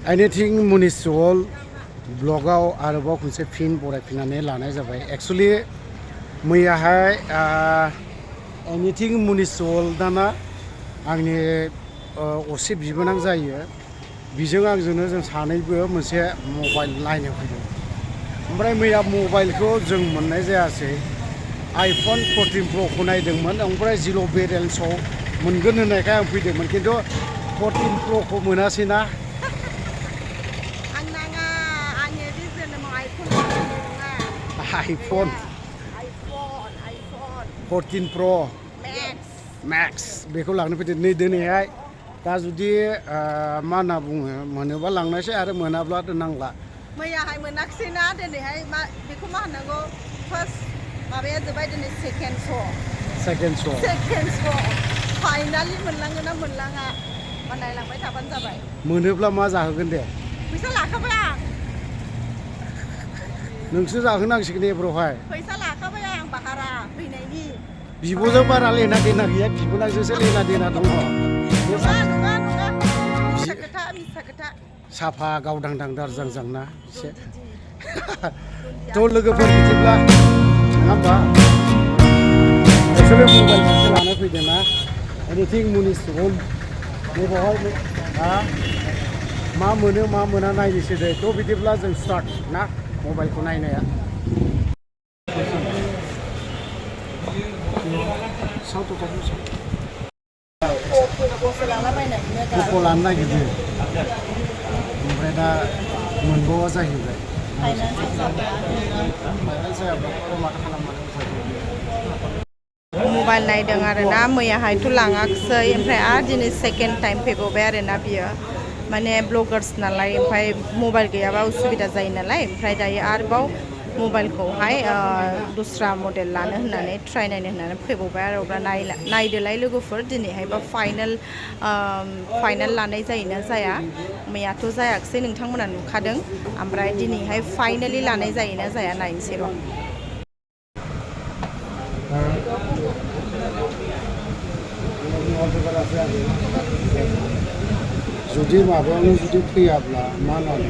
anything मुनिसिपाल ब्लगाव आरोबाव खनसे फिन बरायफिननानै लानाय जाबाय एक्सुअलि मैयाहाय एनिथिं मुनिसिपाल दाना आंनि असे बिबोनां जायो बिजों आंजोंनो जों सानैबो मोनसे मबाइल नायनो फैदों ओमफ्राय मैया मबाइलखौ जों मोननाय जायासै आइफन 14 प्र' नायदोंमोन ओमफ्राय जिर' बेलेन्सआव मोनगोन होननायखाय आं फैदोंमोन खिन्थु 14 प्र' खौ मोनासैना iPhone 14 Pro Max बेखौ लांनो फैदों नै दिनैहाय दा जुदि मा होनना बुङो मोनोबा लांनायसै आरो मोनाब्ला दोननांला मैयाहाय मोनाखिसैना दिनैहाय बेखौ मा होननांगौ फार्स्ट माबाया जोब्बाय दिनै सेकेन्ड श' फाइनालि मोनलाङो ना मोनलाङा मा नायलांबाय थाबानो जाबाय मोनोब्ला मा जाहोगोन दे फैसा लाखाबाय आं नोंसो जाहोनांसिगोन एब्र'हाय फैसा लाखाबाय आं भारा फैनायनि बिब'जों बारा लेना देना गैया बिबोनांजोंसो लेना देना दङ नङा मिसा खोथा साफा गावदांदां दारजांजांना एसे थ' लोगोफोर बिदिब्ला नङा होमबा एक्सुवेलि मबाइल मोनसे लाना फैदोंना एनिथिं मुनिसिपाल बेवहाय मा मोनो मा मोना नायनोसै दे थ' बिदिब्ला जों स्टार्ट ना मबाइलखौ नायनाया क'क' लानो नागिरदों ओमफ्राय दा मोनबावा जाहैबाय मबाइल नायदों आरोना मैयाहायथ' लाङाखिसै ओमफ्राय आरो दिनै सेकेन्ड टाइम फैबावबाय आरोना बियो माने ब्लगार्स नालाय ओमफ्राय मबाइल गैयाबा उसुबिदा जायो नालाय ओमफ्राय दायो आरोबाव मबाइलखौहाय दस्रा मडेल लानो होननानै ट्राइ नायनो होननानै फैबावबाय आरो अब्ला नायदोलाय लोगोफोर दिनैहायबा फाइनाल लानाय जायोना जाया मैयाथ' जायाखिसै नोंथांमोना नुखादों ओमफ्राय दिनैहाय फाइनालि लानाय जायोना जाया नायनोसै र' जुदि माबायावनो जुदि फैयाब्ला मा होननानै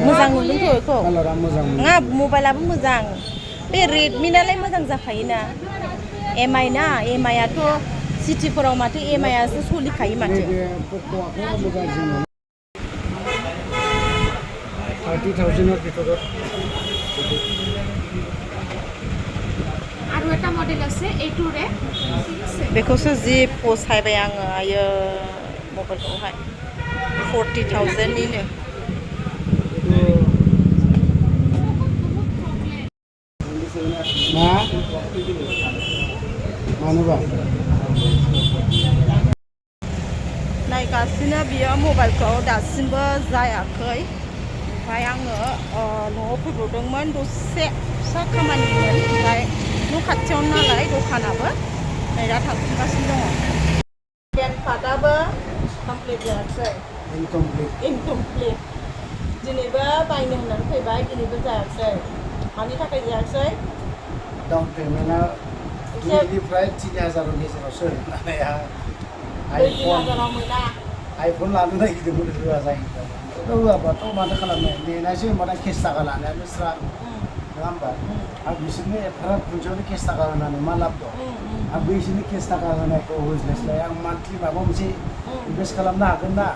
मोजां नुदोंथ' बेखौ कालारा मोजां नङा मबाइलाबो मोजां बे रेडमि नालाय मोजां जाखायोना एमआइ ना एमआइआथ' सिटिफोराव माथो एमआइआसो सोलिखायो माथो আৰু এটা মডেল আছে এইটোৰে बेखौसो जि फसायबाय आङो आयो मबाइलखौहाय 40,000निनो मानोबा नायगासिनो बियो मबाइलखौ दासिमबो जायाखै ओमफ्राय आङो न'आव फैब्रबदोंमोन दसे फिसा खामानिमोन ओमफ्राय न' खाथियावनो नालाय दखानाबो नै दा थांफिनगासिनो दङ पेन कार्डआबो कमप्लिट जायाखिसै इनकमप्लिट दिनैबो बायनो होननानै फैबाय दिनैबो जायाखिसै मानि थाखाय जायाखिसै डाउन पेमेन्टआ 2निफ्राय 3,000 गेजेरावसो लानाया आइफन लानो नागिरदोंमोन होआ जाहैबाय होआबाथ' माथो खालामनो नेनायसै होनबाथाय केस थाखा लानायानो स्रा नङा होमबा आं बिसोरनो एफाग्राब खनसेयावनो केस थाखा होनानै मा लाब दं आं बैसोरनो केस थाखा होनायखौ होज्लायस्लाय आं मान्थलि माबा मोनसे इनभेस्ट खालामनो हागोन ना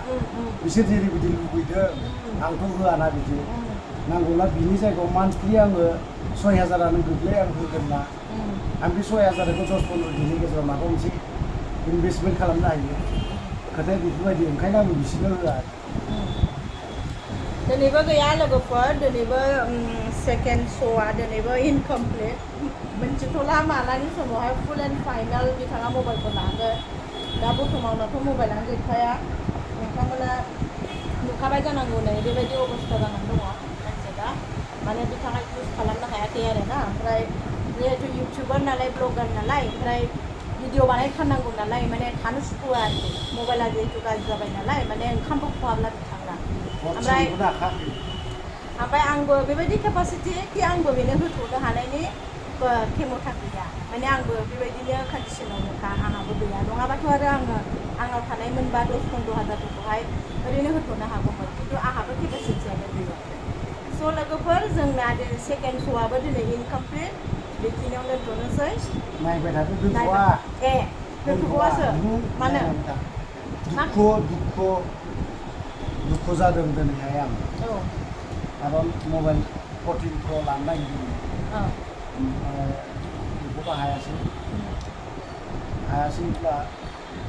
बिसोर जेरैबायदि लुबैदों आंथ' होआना बिदि नांगौब्ला बिनि जायगायाव मान्थलि आङो 6,000आनो गोग्लै आं होगोन ना आं बे 6,000खौ 10-15 दिननि गेजेराव माबा मोनसे इनभेस्टमेन्ट खालामनो हायो खोथाया बेफोरबायदि ओंखायनो आं बिसोरनो होआ दिनैबो गैया लोगोफोर दिनैबो सेकेन्ड श'आ दिनैबो इनकमप्लिट मोनथिथ'ला मालानि समावहाय फुल एन्ड फाइनाल बिथाङा मबाइलखौ लागोन दा बर्थमानावथ' मबाइलानो गैखाया नोंथांमोना नुखाबाय जानांगौ नै बेबायदि अबस्था जानानै दङ मानसिया माने बिथाङा इउज खालामनो हायाखै आरो ना ओमफ्राय जिहेतु इउटुबार नालाय ब्लगार नालाय ओमफ्राय भिडिअ बानायथारनांगौ नालाय माने थानो सुखुवा आरोखि मबाइला जिहेतु गाज्रि जाबाय नालाय माने ओंखामबो खहाबला बिथांना ओमफ्राय आंबो बेबायदि केपासिटि कि आंबो बेनो होथ'नो हानायनि खेमथा गैया माने आंबो बेबायदिनो कन्डिसनावनोखा आंहाबो गैया नङाबाथ' आरो आंनाव थानाय मोनबा 10-15 हाजारफोरखौहाय ओरैनो होथ'नो हागौमोन खिन्थु आंहाबो केपासिटियानो गैया स' लोगोफोर जोंना सेकेन्ड श'आबो दिनै इनकमप्लिट बेखिनियावनो दोनथ'नोसै नायबाय थादो दोनथ'वा दोनथ'बावासो मानो दुखु जादों दिनैहाय आं औ खारन मबाइल 14 Pro लानो नागिरदोंमोन औ ओमफ्राय बेखौबो हायासैब्ला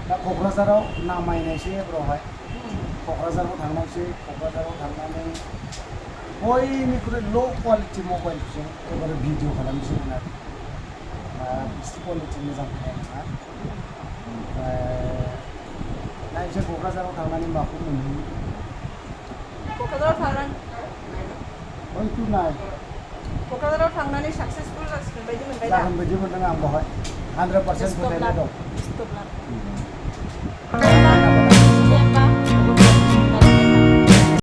दा क'क्राझाराव नामायनायसै एबारावहाय क'क्राझाराव थांनायसै क'क्राझाराव थांनानै बयनिख्रुइ ल' कुवालिटि मबाइलजों एबार भिडिअ खालामसिगोन आरो बिसि कुवालिटि मोजां फैनाय नङा ओमफ्राय नायसै क'क्राझाराव थांनानै माखौ मोनहैयो क'क्राझाराव थांनानै बैखौ नाय क'क्राझाराव थांनानै साक्सेसफुल जासिगोन बायदि मोनबाय दा जागोन बायदि मोनदों आं बेवहाय 100% फोथायनाय दं स्टप